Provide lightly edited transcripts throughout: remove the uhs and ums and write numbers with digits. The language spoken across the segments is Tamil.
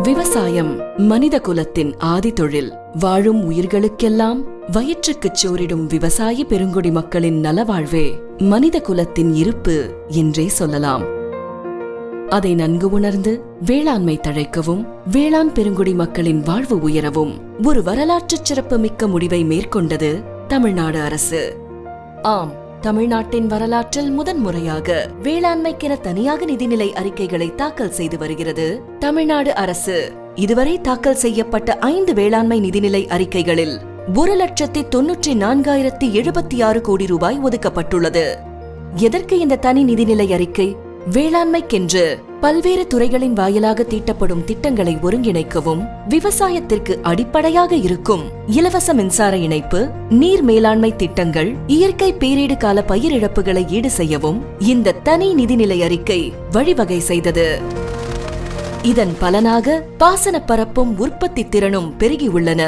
விவசாயம் மனித குலத்தின் ஆதி தொழில். வாழும் உயிர்களுக்கெல்லாம் வயிற்றுக்குச் சோறிடும் விவசாயி பெருங்குடி மக்களின் நலவாழ்வே மனித குலத்தின் இருப்பு என்றே சொல்லலாம். அதை நன்கு உணர்ந்து வேளாண்மை தழைக்கவும் வேளாண் பெருங்குடி மக்களின் வாழ்வு உயரவும் ஒரு வரலாற்றுச் சிறப்பு மிக்க முடிவை மேற்கொண்டது தமிழ்நாடு அரசு. ஆம், தமிழ்நாட்டின் வரலாற்றில் முதன்முறையாக வேளாண்மைக்கென தனியாக நிதிநிலை அறிக்கைகளை தாக்கல் செய்து வருகிறது தமிழ்நாடு அரசு. இதுவரை தாக்கல் செய்யப்பட்ட 5 வேளாண்மை நிதிநிலை அறிக்கைகளில் 1,94,076 கோடி ரூபாய் ஒதுக்கப்பட்டுள்ளது. எதற்கு இந்த தனி நிதிநிலை அறிக்கை? வேளாண்மைக்கென்று பல்வேறு துறைகளின் வாயிலாக தீட்டப்படும் திட்டங்களை ஒருங்கிணைக்கவும், விவசாயத்திற்கு அடிப்படையாக இருக்கும் இலவச மின்சார இணைப்பு, நீர் மேலாண்மை திட்டங்கள், இயற்கை பேரிடு கால பயிர் இழப்புகளை ஈடு செய்யவும் இந்த தனி நிதிநிலை அறிக்கை வழிவகை செய்தது. இதன் பலனாக பாசன பரப்பும் உற்பத்தி திறனும் பெருகியுள்ளன.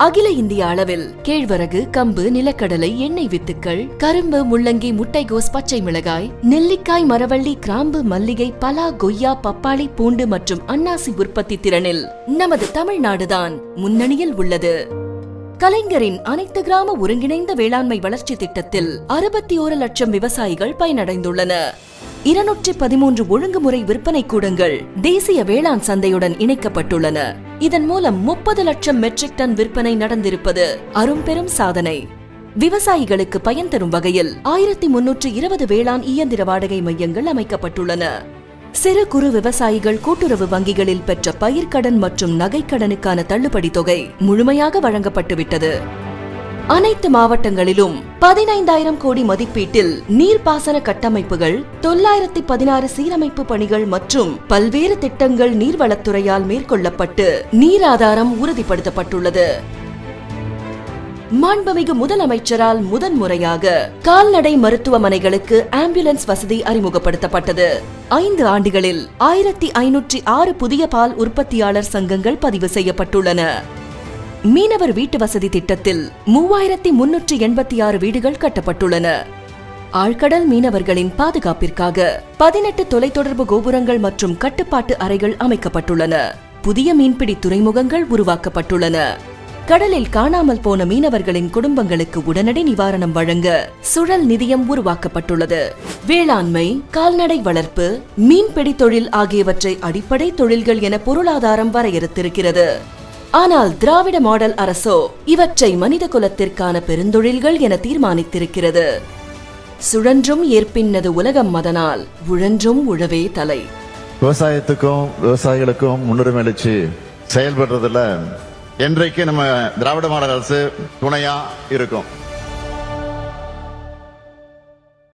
அகில இந்திய அளவில் கேழ்வரகு, கம்பு, நிலக்கடலை, எண்ணெய் வித்துக்கள், கரும்பு, முள்ளங்கி, முட்டைகோஸ், பச்சை மிளகாய், நெல்லிக்காய், மரவள்ளி, கிராம்பு, மல்லிகை, பலா, கொய்யா, பப்பாளி, பூண்டு மற்றும் அன்னாசி உற்பத்தி திறனில் நமது தமிழ்நாடுதான் முன்னணியில் உள்ளது. கலைஞரின் அனைத்து கிராம ஒருங்கிணைந்த வேளாண்மை வளர்ச்சி திட்டத்தில் 61 லட்சம் விவசாயிகள் பயனடைந்துள்ளனர். 213 ஒழுங்குமுறை விற்பனை கூடங்கள் தேசிய வேளாண் சந்தையுடன் இணைக்கப்பட்டுள்ளன. இதன் மூலம் 30 லட்சம் மெட்ரிக் டன் விற்பனை நடந்திருப்பது அரும்பெரும் சாதனை. விவசாயிகளுக்கு பயன் தரும் வகையில் 1320 வேளாண் இயந்திர வாடகை மையங்கள் அமைக்கப்பட்டுள்ளன. சிறு குறு விவசாயிகள் கூட்டுறவு வங்கிகளில் பெற்ற பயிர்க்கடன் மற்றும் நகைக்கடனுக்கான தள்ளுபடி தொகை முழுமையாக வழங்கப்பட்டுவிட்டது. அனைத்து மாவட்டங்களிலும் 15,000 கோடி மதிப்பீட்டில் நீர்ப்பாசன கட்டமைப்புகள், 916 சீரமைப்பு பணிகள் மற்றும் பல்வேறு திட்டங்கள் நீர்வளத்துறையால் மேற்கொள்ளப்பட்டு நீர் ஆதாரம் உறுதிப்படுத்தப்பட்டுள்ளது. மாண்புமிகு முதலமைச்சரால் முதன்முறையாக கால்நடை மருத்துவமனைகளுக்கு ஆம்புலன்ஸ் வசதி அறிமுகப்படுத்தப்பட்டது. 5 ஆண்டுகளில் 1506 புதிய பால் உற்பத்தியாளர் சங்கங்கள் பதிவு செய்யப்பட்டுள்ளன. மீனவர் வீட்டு வசதி திட்டத்தில் 3386 வீடுகள் கட்டப்பட்டுள்ளன. ஆழ்கடல் மீனவர்களின் பாதுகாப்பிற்காக 18 தொலைத்தொடர்பு கோபுரங்கள் மற்றும் கட்டுப்பாட்டு அறைகள் அமைக்கப்பட்டுள்ளன. புதிய மீன்பிடி துறைமுகங்கள் உருவாக்கப்பட்டுள்ளன. கடலில் காணாமல் போன மீனவர்களின் குடும்பங்களுக்கு உடனடி நிவாரணம் வழங்க சுழல் நிதியம் உருவாக்கப்பட்டுள்ளது. வேளாண்மை, கால்நடை வளர்ப்பு, மீன்பிடி தொழில் ஆகியவற்றை அடிப்படை தொழில்கள் என பொருளாதாரம் வரையறுத்திருக்கிறது. ஆனால் திராவிட மாடல் அரசோ இவற்றை மனித குலத்திற்கான பெருந்தொழில்கள் என தீர்மானித்திருக்கிறது. சுழன்றும் ஏற்பின்னது உலகம், அதனால் உழன்றும் உழவே தலை. விவசாயத்துக்கும் விவசாயிகளுக்கும் முன்னுரிமை அளிச்சு செயல்படுறதுல என்றைக்கு நம்ம திராவிட மாடல் அரசு துணையா இருக்கும்.